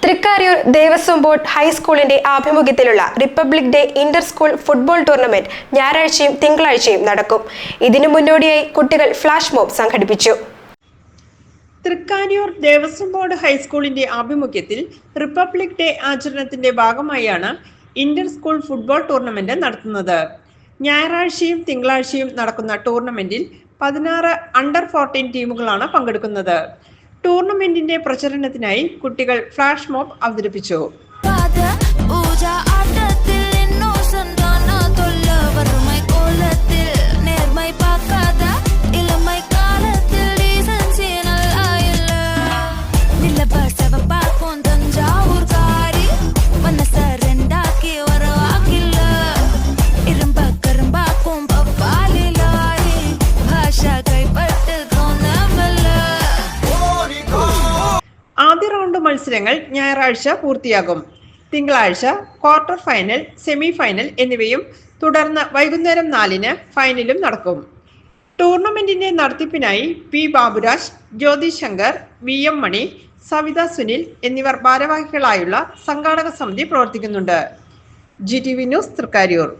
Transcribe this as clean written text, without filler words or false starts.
Thrikkariyoor Devaswom board ഹൈസ്കൂളിന്റെ ആഭിമുഖ്യത്തിലുള്ള republic day inter school football tournament ഞായറാഴ്ചയും തിങ്കളാഴ്ചയും നടക്കും. ഇതിനു മുന്നോടിയായി കുട്ടികൾ ഫ്ലാഷ് മോബ് സംഘടിപ്പിച്ചു. തൃക്കാരിയൂർ ദേവസ്വം ബോർഡ് ഹൈസ്കൂളിന്റെ ആഭിമുഖ്യത്തിൽ റിപ്പബ്ലിക് ഡേ ആചരണത്തിന്റെ ഭാഗമായാണ് ഇന്റർ സ്കൂൾ ഫുട്ബോൾ ടൂർണമെന്റ് നടത്തുന്നത്. ഞായറാഴ്ചയും തിങ്കളാഴ്ചയും നടക്കുന്ന ടൂർണമെന്റിൽ 16 അണ്ടർ 14 ടീമുകളാണ് പങ്കെടുക്കുന്നത്. ടൂർണമെന്റിന്റെ പ്രചരണത്തിനായി കുട്ടികൾ ഫ്ലാഷ് മോബ് അവതരിപ്പിച്ചു. ആദ്യ റൗണ്ട് മത്സരങ്ങൾ ഞായറാഴ്ച പൂർത്തിയാകും. തിങ്കളാഴ്ച ക്വാർട്ടർ ഫൈനൽ, സെമി ഫൈനൽ എന്നിവയും തുടർന്ന് വൈകുന്നേരം 4-ന് ഫൈനലും നടക്കും. ടൂർണമെന്റിന്റെ നടത്തിപ്പിനായി പി ബാബുരാജ്, ജ്യോതി ശങ്കർ, VM മണി, സവിത സുനിൽ എന്നിവർ ഭാരവാഹികളായുള്ള സംഘാടക സമിതി പ്രവർത്തിക്കുന്നുണ്ട്. GTV news, Thrikkariyoor.